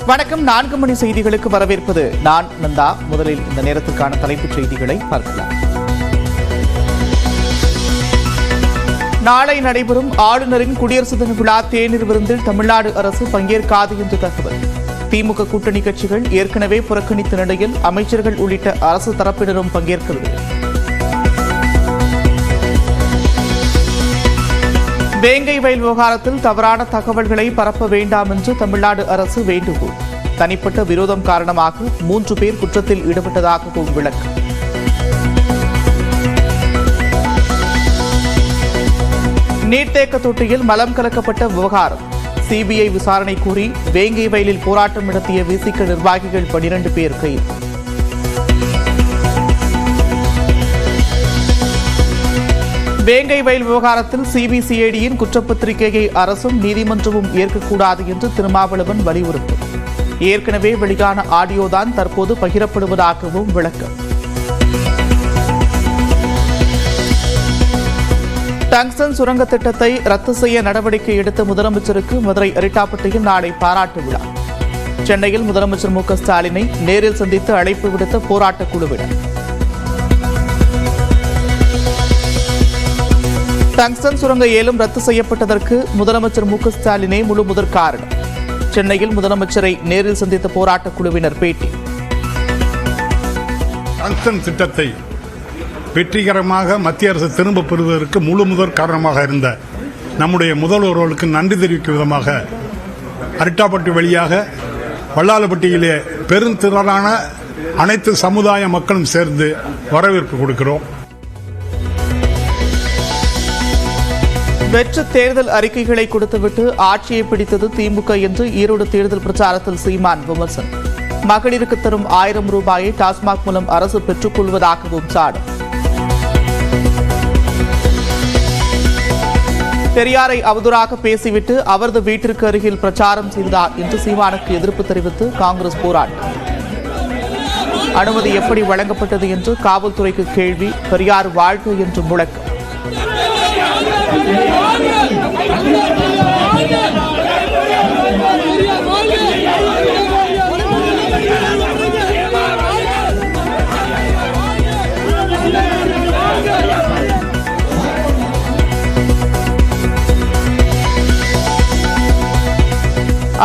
வணக்கம். 4 மணி செய்திகளுக்கு வரவேற்பது நான் நந்தா. முதலில் இந்த நேரத்துக்கான தலைப்புச் செய்திகளை பார்க்கலாம். நாளை நடைபெறும் ஆளுநரின் குடியரசு தின விழா தேநீர் விருந்தில் தமிழ்நாடு அரசு பங்கேற்காது என்று தகவல். திமுக கூட்டணி கட்சிகள் ஏற்கனவே புறக்கணித்த நிலையில் அமைச்சர்கள் உள்ளிட்ட அரசு தரப்பினரும் பங்கேற்கவில்லை. வேங்கை வயல் விவகாரத்தில் தவறான தகவல்களை பரப்ப வேண்டாம் என்று தமிழ்நாடு அரசு வேண்டுகோள். தனிப்பட்ட விரோதம் காரணமாக 3 பேர் குற்றத்தில் ஈடுபட்டதாகவும் விளக்கம். நீர்த்தேக்க தொட்டியில் மலம் கலக்கப்பட்ட விவகாரம். சிபிஐ விசாரணை கூறி வேங்கை வயலில் போராட்டம் நடத்திய விசிக நிர்வாகிகள் 12 பேர் கைது. வேங்கை வயல் விவகாரத்தில் சிபிசிஐடியின் குற்றப்பத்திரிகையை அரசும் நீதிமன்றமும் ஏற்கக்கூடாது என்று திருமாவளவன் வலியுறுத்தல். ஏற்கனவே வெளியான ஆடியோதான் தற்போது பகிரப்படுவதாகவும் விளக்கம். டங்ஸ்டன் சுரங்க திட்டத்தை ரத்து செய்ய நடவடிக்கை எடுத்த முதலமைச்சருக்கு மதுரை அரிட்டாப்பட்டியில் நாளை பாராட்டு விழா. சென்னையில் முதலமைச்சர் மு.க. ஸ்டாலினை நேரில் சந்தித்து அழைப்பு விடுத்த போராட்டக் குழுவினர். டங்ஸ்டன் சுரங்க ஏலம் ரத்து செய்யப்பட்டதற்கு முதலமைச்சர் மு.க. ஸ்டாலினே முழு முதற் காரணம். சென்னையில் முதலமைச்சரை நேரில் சந்தித்த போராட்டக் குழுவினர் பேட்டி. டங்ஸ்டன் திட்டத்தை வெற்றிகரமாக மத்திய அரசு திரும்பப் பெறுவதற்கு முழு முதற் காரணமாக இருந்த நம்முடைய முதல்வர்களுக்கு நன்றி தெரிவிக்கும் விதமாக அரிட்டாப்பட்டி வழியாக வல்லாளப்பட்டியிலே பெருந்திரளான அனைத்து சமுதாய மக்களும் சேர்ந்து வரவேற்பு கொடுக்கிறோம். வெற்று தேர்தல் அறிக்கைகளை கொடுத்துவிட்டு ஆட்சியை பிடித்தது திமுக என்று ஈரோடு தேர்தல் பிரச்சாரத்தில் சீமான் விமர்சனம். மகளிருக்கு தரும் 1000 ரூபாயை டாஸ்மாக் மூலம் அரசு பெற்றுக் கொள்வதாகவும் சாடும். பெரியாரை அவதூறாக பேசிவிட்டு அவரது வீட்டிற்கு அருகில் பிரச்சாரம் செய்தார் என்று சீமானுக்கு எதிர்ப்பு தெரிவித்து காங்கிரஸ் போராட்டம். அனுமதி எப்படி வழங்கப்பட்டது என்று காவல்துறைக்கு கேள்வி. பெரியார் வாழ்க என்று முழக்கம்.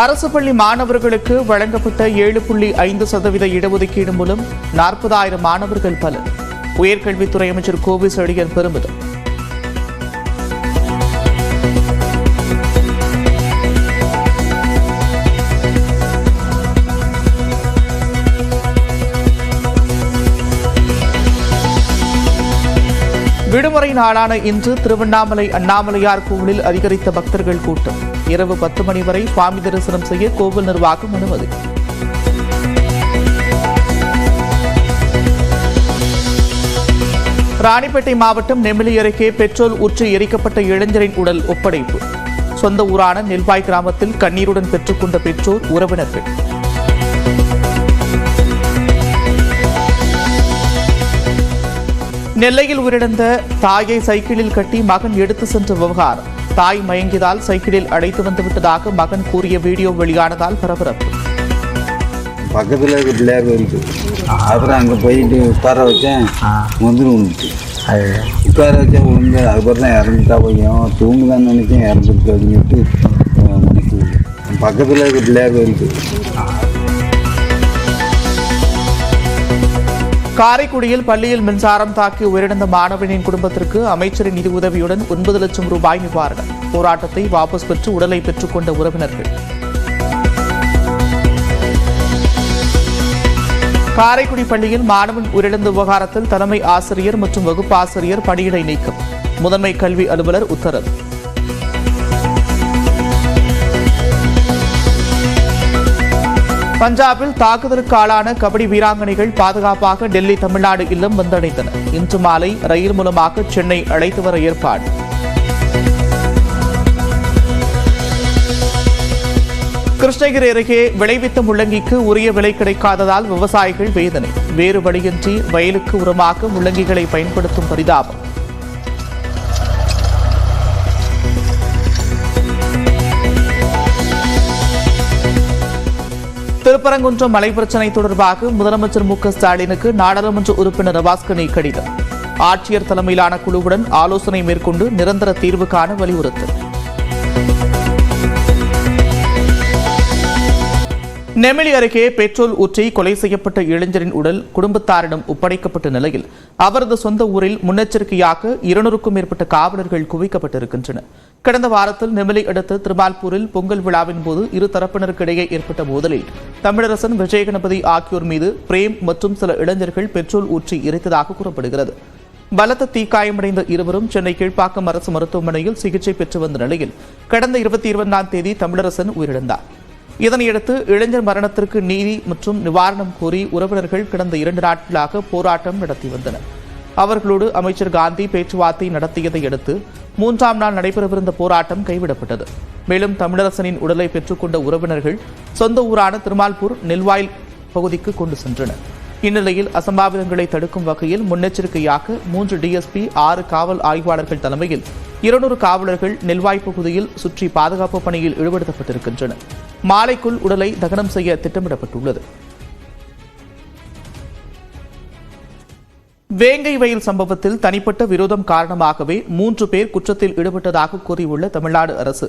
அரசு பள்ளி மாணவர்களுக்கு வழங்கப்பட்ட 7.5% இடஒதுக்கீடு மூலம் 40,000 மாணவர்கள் பலன். உயர்கல்வித்துறை அமைச்சர் கோவி செழியன் பெருமிதம். விடுமுறை நாளான இன்று திருவண்ணாமலை அண்ணாமலையார் கோவிலில் அதிகரித்த பக்தர்கள் கூட்டம். இரவு 10 மணி வரை சுவாமி தரிசனம் செய்ய கோவில் நிர்வாகம் அனுமதி. ராணிப்பேட்டை மாவட்டம் நெமிலி அருகே பெட்ரோல் ஊற்றி எரிக்கப்பட்ட இளைஞரின் உடல் ஒப்படைப்பு. சொந்த ஊரான நெல்வாய் கிராமத்தில் கண்ணீருடன் பெற்றுக்கொண்ட பெற்றோர் உறவினர்கள். நெல்லையில் உயிரிழந்த தாயை சைக்கிளில் கட்டி மகன் எடுத்து சென்ற விவகாரம். தாய் மயங்கியதால் சைக்கிளில் அழைத்து வந்துவிட்டதாக மகன் கூறிய வீடியோ வெளியானதால் பரபரப்பு. பக்கத்தில் இருக்க பிள்ளையார் இருக்கு. அப்புறம் அங்கே போயிட்டு உட்கார வச்சேன், வந்துட்டு உட்கார வச்சேன் உண்டு. அதுக்கப்புறம் தான் இறந்துட்டா பையன் தூங்குதான்னு நினைச்சேன், இறந்துருக்கு அப்படின்ட்டு பக்கத்தில் இருக்க பிள்ளையார் இருக்கு. காரைக்குடியில் பள்ளியில் மின்சாரம் தாக்கி உயிரிழந்த மாணவனின் குடும்பத்திற்கு அமைச்சரின் நிதி உதவியுடன் 9 லட்சம் ரூபாய் நிவாரணம். போராட்டத்தை வாபஸ் பெற்று உடலை பெற்றுக்கொண்ட உறவினர்கள். காரைக்குடி பள்ளியில் மாணவன் உயிரிழந்த விவகாரத்தில் தலைமை ஆசிரியர் மற்றும் வகுப்பாசிரியர் பணியிடை நீக்கம். முதன்மை கல்வி அலுவலர் உத்தரவு. பஞ்சாபில் தாக்குதலுக்கு ஆளான கபடி வீராங்கனைகள் பாதுகாப்பாக டெல்லி தமிழ்நாடு இல்லம் வந்தடைந்தனர். இன்று மாலை ரயில் மூலமாக சென்னை அழைத்து வர ஏற்பாடு. கிருஷ்ணகிரி அருகே விளைவித்த முள்ளங்கிக்கு உரிய விலை கிடைக்காததால் விவசாயிகள் வேதனை. வேறு வழியின்றி வயலுக்கு உரமாக முள்ளங்கிகளை பயன்படுத்தும் பரிதாபம். திருப்பரங்குன்றம் மலை பிரச்சினை தொடர்பாக முதலமைச்சர் மு க ஸ்டாலினுக்கு நாடாளுமன்ற உறுப்பினர் நவாஸ்கனி கடிதம். ஆட்சியர் தலைமையிலான குழுவுடன் ஆலோசனை மேற்கொண்டு நிரந்தர தீர்வு காண வலியுறுத்தல். நெமிலி அருகே பெட்ரோல் ஊற்றி கொலை செய்யப்பட்ட இளைஞரின் உடல் குடும்பத்தாரிடம் ஒப்படைக்கப்பட்ட நிலையில் அவரது சொந்த ஊரில் முன்னெச்சரிக்கையாக 200க்கும் மேற்பட்ட காவலர்கள் குவிக்கப்பட்டிருக்கின்றனர். கடந்த வாரத்தில் நெமிலி அடுத்த திருமால்பூரில் பொங்கல் விழாவின் போது இரு தரப்பினருக்கிடையே ஏற்பட்ட மோதலில் தமிழரசன், விஜயகணபதி ஆகியோர் மீது பிரேம் மற்றும் சில இளைஞர்கள் பெட்ரோல் ஊற்றி எரித்ததாக கூறப்படுகிறது. பலத்த தீக்காயமடைந்த இருவரும் சென்னை கீழ்ப்பாக்கம் அரசு மருத்துவமனையில் சிகிச்சை பெற்று வந்த நிலையில் கடந்த 22ஆம் தேதி தமிழரசன் உயிரிழந்தார். இதனையடுத்து இளைஞர் மரணத்திற்கு நீதி மற்றும் நிவாரணம் கோரி உறவினர்கள் கடந்த 2 நாட்களாக போராட்டம் நடத்தி வந்தனர். அவர்களோடு அமைச்சர் காந்தி பேச்சுவார்த்தை நடத்தியதை அடுத்து 3ஆம் நாள் நடைபெறவிருந்த போராட்டம் கைவிடப்பட்டது. மேலும் தமிழரசனின் உடலை பெற்றுக்கொண்ட உறவினர்கள் சொந்த ஊரான திருமால்பூர் நெல்வாயில் பகுதிக்கு கொண்டு சென்றனர். இந்நிலையில் அசம்பாவிதங்களை தடுக்கும் வகையில் முன்னெச்சரிக்கையாக 3 டிஎஸ்பி, 6 காவல் ஆய்வாளர்கள் தலைமையில் 200 காவலர்கள் நெல்வாய் பகுதியில் சுற்றி பாதுகாப்பு பணியில் ஈடுபடுத்தப்பட்டிருக்கின்றனர். மாலைக்குள் உடலை தகனம் செய்ய திட்டமிடப்பட்டுள்ளது. வேங்கை வயல் சம்பவத்தில் தனிப்பட்ட விரோதம் காரணமாகவே 3 பேர் குற்றத்தில் ஈடுபட்டதாக கூறியுள்ள தமிழ்நாடு அரசு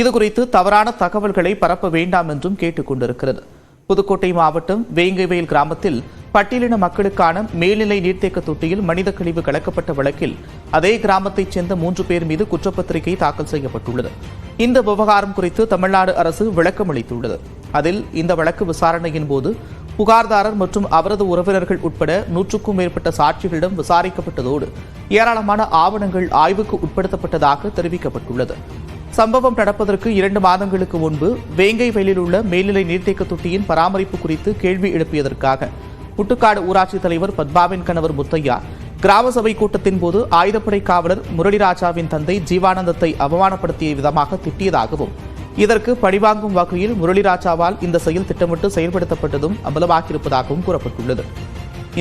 இதுகுறித்து தவறான தகவல்களை பரப்ப வேண்டாம் என்றும் கேட்டுக் கொண்டிருக்கிறது. புதுக்கோட்டை மாவட்டம் வேங்கை வயல் கிராமத்தில் பட்டியலின மக்களுக்கான மேல்நிலை நீர்த்தேக்க தொட்டியில் மனித கழிவு கலக்கப்பட்ட வழக்கில் அதே கிராமத்தைச் சேர்ந்த 3 பேர் மீது குற்றப்பத்திரிகை தாக்கல் செய்யப்பட்டுள்ளது. இந்த விவகாரம் குறித்து தமிழ்நாடு அரசு விளக்கம் அளித்துள்ளது. அதில் இந்த வழக்கு விசாரணையின் போது புகார்தாரர் மற்றும் அவரது உறவினர்கள் உட்பட 100க்கும் மேற்பட்ட சாட்சிகளிடம் விசாரிக்கப்பட்டதோடு ஏராளமான ஆவணங்கள் ஆய்வுக்கு உட்படுத்தப்பட்டதாக தெரிவிக்கப்பட்டுள்ளது. சம்பவம் நடப்பதற்கு 2 மாதங்களுக்கு முன்பு வேங்கை வயலில் உள்ள மேல்நிலை நீர்த்தேக்க தொட்டியின் பராமரிப்பு குறித்து கேள்வி எழுப்பியதற்காக புட்டுக்காடு ஊராட்சித் தலைவர் பத்மாவின் கணவர் முத்தையா கிராம சபை கூட்டத்தின் போது ஆயுதப்படை காவலர் முரளிராஜாவின் தந்தை ஜீவானந்தத்தை அவமானப்படுத்திய விதமாக திட்டியதாகவும் இதற்கு பழிவாங்கும் வகையில் முரளிராஜாவால் இந்த செயல் திட்டமிட்டு செயல்படுத்தப்பட்டதும் அமலமாகியிருப்பதாகவும் கூறப்பட்டுள்ளது.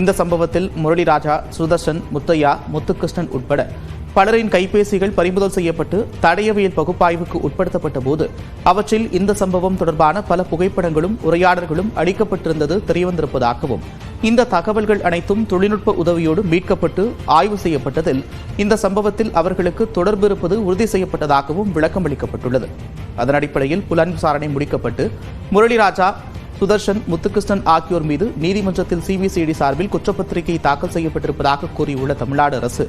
இந்த சம்பவத்தில் முரளிராஜா, சுதர்ஷன், முத்தையா, முத்துகிருஷ்ணன் உட்பட பலரின் கைபேசிகள் பறிமுதல் செய்யப்பட்டு தடயவியல் பகுப்பாய்வுக்கு உட்படுத்தப்பட்ட போது அவற்றில் இந்த சம்பவம் தொடர்பான பல புகைப்படங்களும் உரையாடல்களும் அளிக்கப்பட்டிருந்தது தெரியவந்திருப்பதாகவும் இந்த தகவல்கள் அனைத்தும் தொழில்நுட்ப உதவியோடு மீட்கப்பட்டு ஆய்வு செய்யப்பட்டதில் இந்த சம்பவத்தில் அவர்களுக்கு தொடர்பு இருப்பது உறுதி செய்யப்பட்டதாகவும் விளக்கம் அளிக்கப்பட்டுள்ளது. அதன் அடிப்படையில் புலன் விசாரணை முடிக்கப்பட்டு முரளிராஜா, சுதர்ஷன், முத்துகிருஷ்ணன் ஆகியோர் மீது நீதிமன்றத்தில் சிபிசிஐடி சார்பில் குற்றப்பத்திரிகை தாக்கல் செய்யப்பட்டிருப்பதாக கூறியுள்ள தமிழ்நாடு அரசு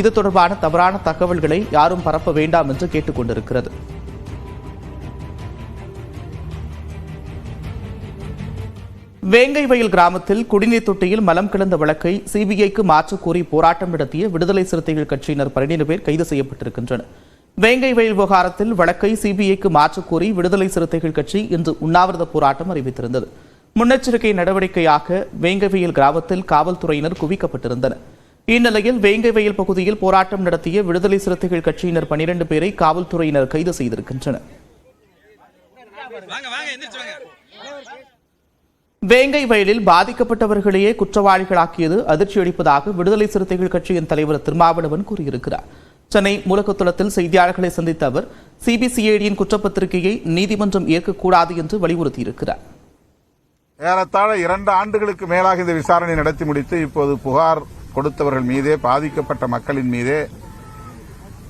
இது தொடர்பான தவறான தகவல்களை யாரும் பரப்ப வேண்டாம் என்று கேட்டுக் கொண்டிருக்கிறது. வேங்கை வயல் கிராமத்தில் குடிநீர் தொட்டியில் மலம் கலந்த வழக்கை சிபிஐக்கு மாற்றக் கோரி போராட்டம் நடத்திய விடுதலை சிறுத்தைகள் கட்சியினர் 12 பேர் கைது செய்யப்பட்டிருக்கின்றனர். வேங்கை வயல் விவகாரத்தில் வழக்கை சிபிஐக்கு மாற்றக் கோரி விடுதலை சிறுத்தைகள் கட்சி இன்று உண்ணாவிரத போராட்டம் அறிவித்திருந்தது. முன்னெச்சரிக்கை நடவடிக்கையாக வேங்கை வயல் கிராமத்தில் காவல்துறையினர் குவிக்கப்பட்டிருந்தனர். இந்நிலையில் வேங்கை வயல் பகுதியில் போராட்டம் நடத்திய விடுதலை சிறுத்தைகள் கட்சியினர் 12 பேரை காவல்துறையினர் கைது செய்திருக்கின்றனர். வேங்கை வயலில் பாதிக்கப்பட்டவர்களையே குற்றவாளிகளாக்கியது அதிர்ச்சியளிப்பதாக விடுதலை சிறுத்தைகள் கட்சியின் தலைவர் திருமாவளவன் கூறியிருக்கிறார். சென்னை மூலக்கொத்தளத்தில் செய்தியாளர்களை சந்தித்த அவர் சிபிசிஐடியின் குற்றப்பத்திரிகையை நீதிமன்றம் ஏற்கக்கூடாது என்று வலியுறுத்தியிருக்கிறார். ஏறத்தாழ 2 ஆண்டுகளுக்கு மேலாக இந்த விசாரணை நடத்தி முடித்து இப்போது புகார் கொடுத்தவர்கள் மீதே, பாதிக்கப்பட்ட மக்களின் மீதே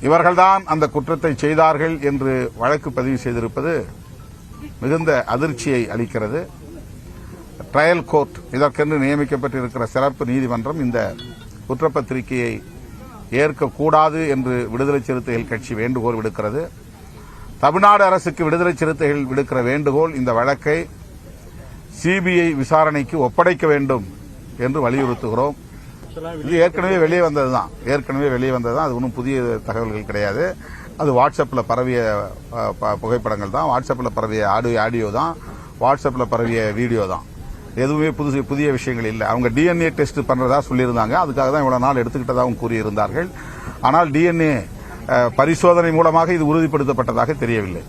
இவர்கள்தான் அந்த குற்றத்தை செய்தார்கள் என்று வழக்கு பதிவு செய்திருப்பது மிகுந்த அதிர்ச்சியை அளிக்கிறது. ட்ரையல் கோர்ட், இதற்கென்று நியமிக்கப்பட்டிருக்கிற சிறப்பு நீதிமன்றம் இந்த குற்றப்பத்திரிகையை ஏற்கக்கூடாது என்று விடுதலை சிறுத்தைகள் கட்சி வேண்டுகோள் விடுக்கிறது. தமிழ்நாடு அரசுக்கு விடுதலை சிறுத்தைகள் விடுக்கிற வேண்டுகோள் இந்த வழக்கை சிபிஐ விசாரணைக்கு ஒப்படைக்க வேண்டும் என்று வலியுறுத்துகிறோம். இது ஏற்கனவே வெளியே வந்ததுதான், அது ஒன்றும் புதிய தகவல்கள் கிடையாது. அது வாட்ஸ்அப்பில் பரவிய புகைப்படங்கள் தான், வாட்ஸ்அப்பில் பரவிய ஆடியோ தான், வாட்ஸ்அப்பில் பரவிய வீடியோ தான். எதுவுமே புதிய விஷயங்கள் இல்லை. அவங்க டிஎன்ஏ டெஸ்ட் பண்றதா சொல்லியிருந்தாங்க. அதுக்காக தான் இவ்வளவு நாள் எடுத்துக்கிட்டதாகவும் கூறியிருந்தார்கள். ஆனால் டிஎன்ஏ பரிசோதனை மூலமாக இது உறுதிப்படுத்தப்பட்டதாக தெரியவில்லை.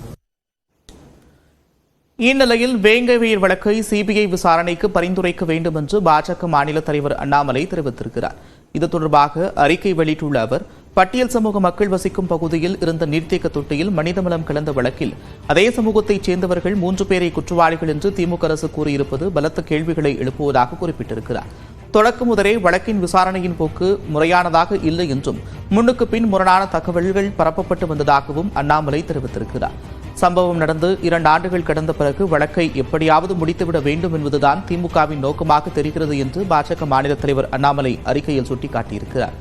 இந்நிலையில் வேங்கை வயல் வழக்கை சிபிஐ விசாரணைக்கு பரிந்துரைக்க வேண்டும் என்று பாஜக மாநில தலைவர் அண்ணாமலை தெரிவித்திருக்கிறார். இது தொடர்பாக அறிக்கை வெளியிட்டுள்ள அவர் பட்டியல் சமூக மக்கள் வசிக்கும் பகுதியில் இருந்த நீர்த்தேக்க தொட்டியில் மனிதமலம் கலந்த வழக்கில் அதே சமூகத்தைச் சேர்ந்தவர்கள் 3 பேரை குற்றவாளிகள் என்று திமுக அரசு கூறியிருப்பது பலத்த கேள்விகளை எழுப்புவதாக குறிப்பிட்டிருக்கிறார். தொடக்கம் முதலே வழக்கின் விசாரணையின் போக்கு முறையானதாக இல்லை என்றும் முன்னுக்கு பின் முரணான தகவல்கள் பரப்பப்பட்டு வந்ததாகவும் அண்ணாமலை தெரிவித்திருக்கிறார். சம்பவம் நடந்து 2 ஆண்டுகள் கடந்த பிறகு வழக்கை எப்படியாவது முடித்துவிட வேண்டும் என்பதுதான் திமுகவின் நோக்கமாக தெரிகிறது என்று பாஜக மாநில தலைவர் அண்ணாமலை அறிக்கையில் சுட்டிக்காட்டியிருக்கிறார்.